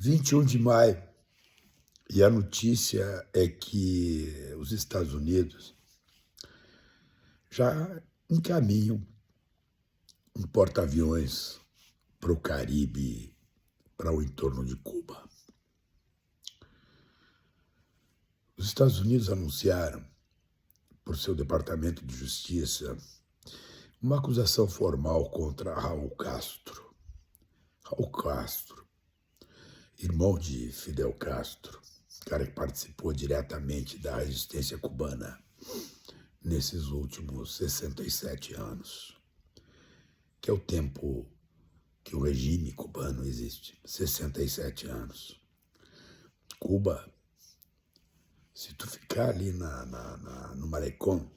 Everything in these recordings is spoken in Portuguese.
21 de maio, e a notícia é que os Estados Unidos já encaminham um porta-aviões para o Caribe, para o entorno de Cuba. Os Estados Unidos anunciaram, por seu Departamento de Justiça, uma acusação formal contra Raul Castro. Raul Castro, irmão de Fidel Castro, cara que participou diretamente da resistência cubana nesses últimos 67 anos, que é o tempo que o regime cubano existe, 67 anos. Cuba, se tu ficar ali no Malecón,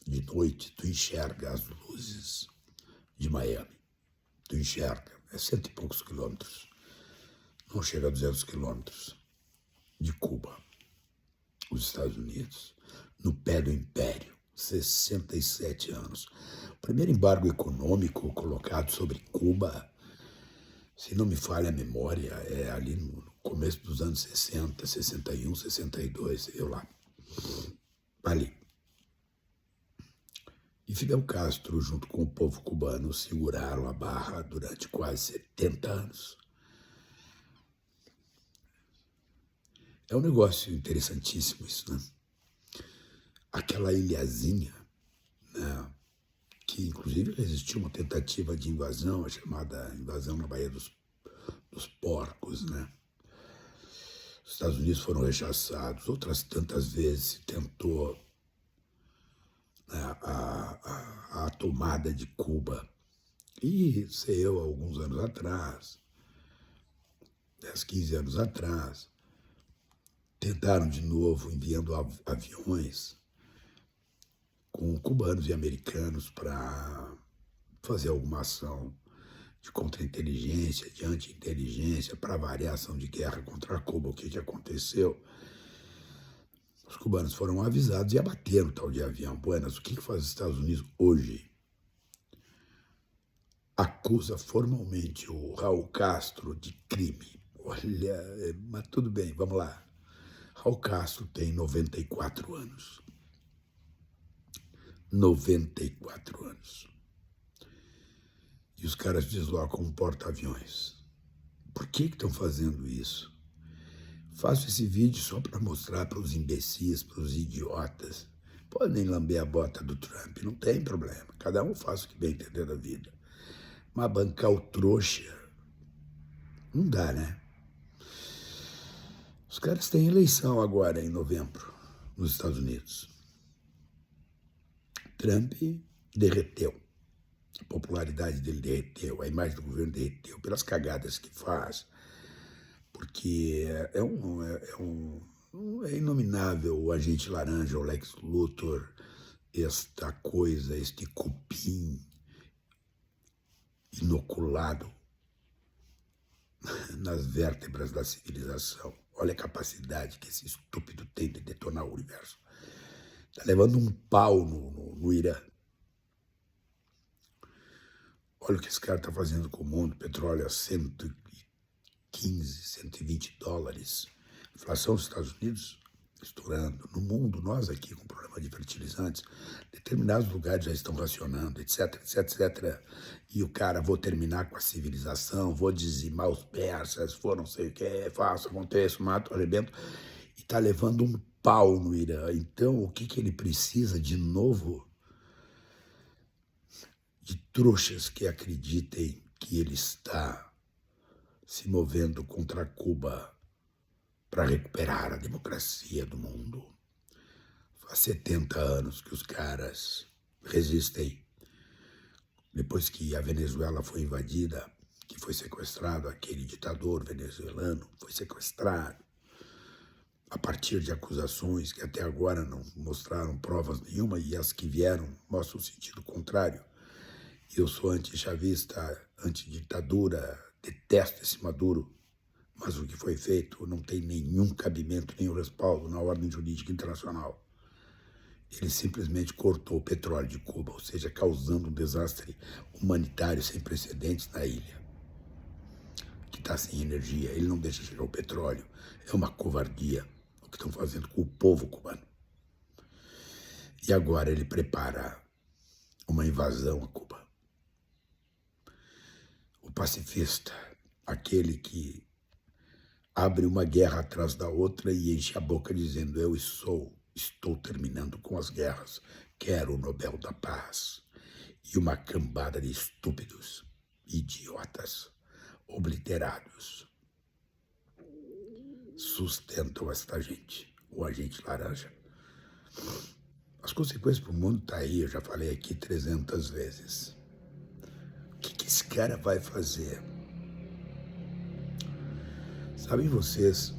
de noite, tu enxerga as luzes de Miami. Tu enxerga, é 100 e poucos quilômetros, não chega a 200 quilômetros de Cuba, os Estados Unidos, no pé do império, 67 anos. O primeiro embargo econômico colocado sobre Cuba, se não me falha a memória, é ali no começo dos anos 60, 61, 62, eu lá, ali. E Fidel Castro, junto com o povo cubano, seguraram a barra durante quase 70 anos. É um negócio interessantíssimo isso, né? Aquela ilhazinha, né, que inclusive resistiu uma tentativa de invasão, a chamada invasão na Baía dos Porcos, né? Os Estados Unidos foram rechaçados, outras tantas vezes se tentou a tomada de Cuba. E sei eu, alguns anos atrás, 10, 15 anos atrás, tentaram de novo enviando aviões com cubanos e americanos para fazer alguma ação de contra-inteligência, de anti-inteligência, para variar ação de guerra contra Cuba. O que aconteceu? Os cubanos foram avisados e abateram o tal de avião. Buenas, o que faz os Estados Unidos hoje? Acusa formalmente o Raul Castro de crime. Olha, mas tudo bem, vamos lá. Raul Castro tem 94 anos. 94 anos. E os caras deslocam um porta-aviões. Por que estão fazendo isso? Faço esse vídeo só para mostrar para os imbecis, para os idiotas. Podem lamber a bota do Trump, não tem problema. Cada um faz o que bem entender da vida. Mas bancar o trouxa, não dá, né? Os caras têm eleição agora, em novembro, nos Estados Unidos. Trump derreteu. A popularidade dele derreteu, a imagem do governo derreteu pelas cagadas que faz. Porque é inominável o agente laranja, o Lex Luthor, esta coisa, este cupim inoculado nas vértebras da civilização. Olha a capacidade que esse estúpido tem de detonar o universo. Está levando um pau no Irã. Olha o que esse cara está fazendo com o mundo. Petróleo a 115, 120 dólares. Inflação dos Estados Unidos estourando. No mundo, nós aqui com problema de fertilizantes, determinados lugares já estão racionando, etc, etc, etc. E o cara, vou terminar com a civilização, vou dizimar os persas, vou não sei o que, faço, aconteço, mato, arrebento. E está levando um pau no Irã. Então, o que ele precisa de novo? De trouxas que acreditem que ele está se movendo contra Cuba para recuperar a democracia do mundo. Faz 70 anos que os caras resistem. Depois que a Venezuela foi invadida, que foi sequestrado, aquele ditador venezuelano foi sequestrado a partir de acusações que até agora não mostraram provas nenhuma, e as que vieram mostram o sentido contrário. Eu sou anti-chavista, anti-ditadura, detesto esse Maduro, mas o que foi feito não tem nenhum cabimento, nenhum respaldo na ordem jurídica internacional. Ele simplesmente cortou o petróleo de Cuba, ou seja, causando um desastre humanitário sem precedentes na ilha. Que está sem energia, ele não deixa chegar o petróleo. É uma covardia o que estão fazendo com o povo cubano. E agora ele prepara uma invasão a Cuba. O pacifista, aquele que abre uma guerra atrás da outra e enche a boca dizendo: eu estou terminando com as guerras, quero o Nobel da Paz. E uma cambada de estúpidos, idiotas, obliterados, sustentam esta gente, o agente laranja. As consequências para o mundo estão aí, eu já falei aqui 300 vezes. O que esse cara vai fazer? Sabem vocês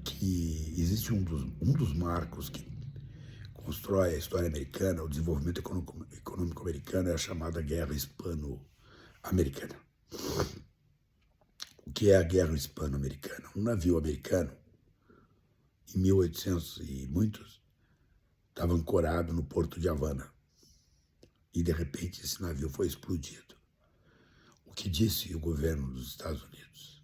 que existe um dos marcos que constrói a história americana, o desenvolvimento econômico americano, é a chamada Guerra Hispano-Americana. O que é a Guerra Hispano-Americana? Um navio americano, em 1800 e muitos, estava ancorado no porto de Havana. E, de repente, esse navio foi explodido. O que disse o governo dos Estados Unidos?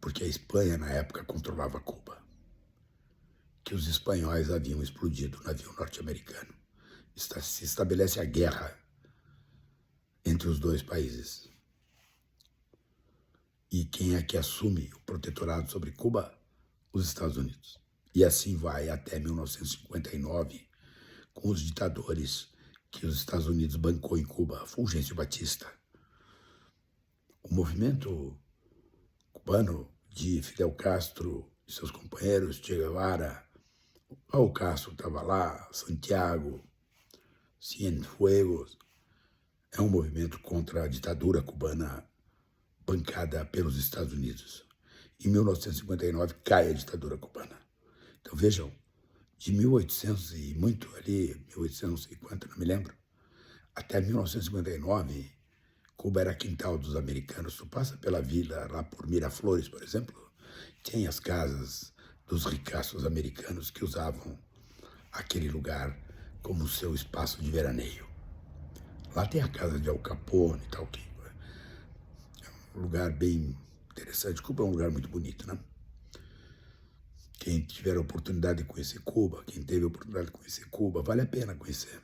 Porque a Espanha, na época, controlava Cuba. Que os espanhóis haviam explodido o navio norte-americano. Se estabelece a guerra entre os dois países. E quem é que assume o protetorado sobre Cuba? Os Estados Unidos. E assim vai até 1959, com os ditadores que os Estados Unidos bancou em Cuba, Fulgêncio Batista. O movimento cubano de Fidel Castro e seus companheiros, Che Guevara, Raul Castro estava lá, Santiago, Cienfuegos, é um movimento contra a ditadura cubana bancada pelos Estados Unidos. Em 1959 cai a ditadura cubana. Então vejam, de 1800 e muito ali, 1850, não me lembro, até 1959, Cuba era quintal dos americanos. Tu passa pela vila, lá por Miraflores, por exemplo, tem as casas dos ricaços americanos que usavam aquele lugar como seu espaço de veraneio. Lá tem a casa de Al Capone e tal, que é um lugar bem interessante. Cuba é um lugar muito bonito, né? Quem tiver a oportunidade de conhecer Cuba, quem teve a oportunidade de conhecer Cuba, vale a pena conhecer.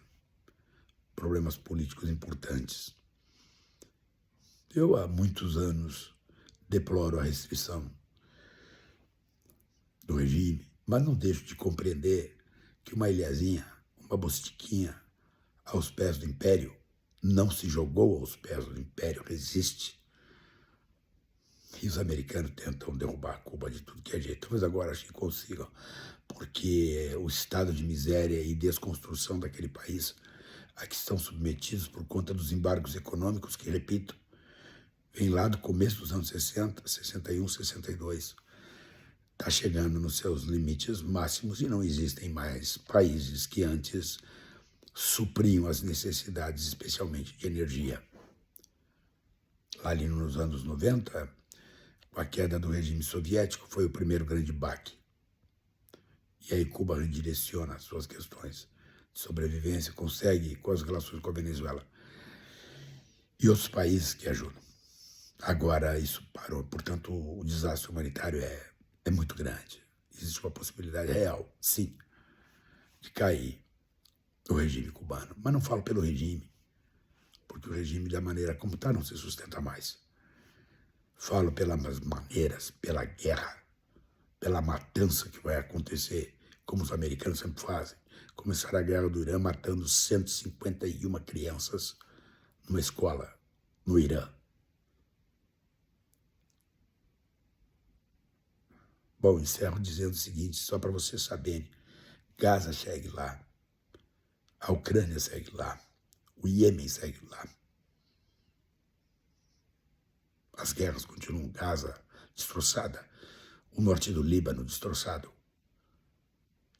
Problemas políticos importantes. Eu, há muitos anos, deploro a restrição do regime, mas não deixo de compreender que uma ilhazinha, uma bostiquinha aos pés do Império, não se jogou aos pés do Império, resiste. E os americanos tentam derrubar Cuba de tudo que é jeito, mas agora acho que consigam, porque o estado de miséria e desconstrução daquele país a que estão submetidos por conta dos embargos econômicos, que, repito, vem lá do começo dos anos 60, 61, 62, está chegando nos seus limites máximos e não existem mais países que antes supriam as necessidades, especialmente de energia. Lá ali nos anos 90, com a queda do regime soviético, foi o primeiro grande baque. E aí Cuba redireciona as suas questões de sobrevivência, consegue com as relações com a Venezuela e outros países que ajudam. Agora isso parou, portanto o desastre humanitário é muito grande. Existe uma possibilidade real, sim, de cair o regime cubano. Mas não falo pelo regime, porque o regime, da maneira como está, não se sustenta mais. Falo pelas maneiras, pela guerra, pela matança que vai acontecer, como os americanos sempre fazem. Começaram a guerra do Irã matando 151 crianças numa escola no Irã. Bom, encerro dizendo o seguinte, só para vocês saberem. Gaza segue lá, a Ucrânia segue lá, o Iêmen segue lá. As guerras continuam, Gaza destroçada, o norte do Líbano destroçado.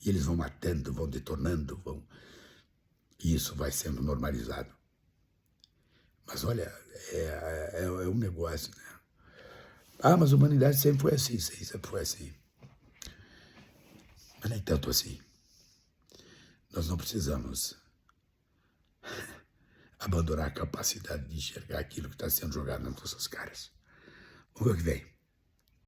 E eles vão matando, vão detonando, e isso vai sendo normalizado. Mas olha, é um negócio, né? Ah, mas a humanidade sempre foi assim, sempre foi assim. Mas nem tanto assim. Nós não precisamos abandonar a capacidade de enxergar aquilo que está sendo jogado nas nossas caras. Vamos ver o que vem.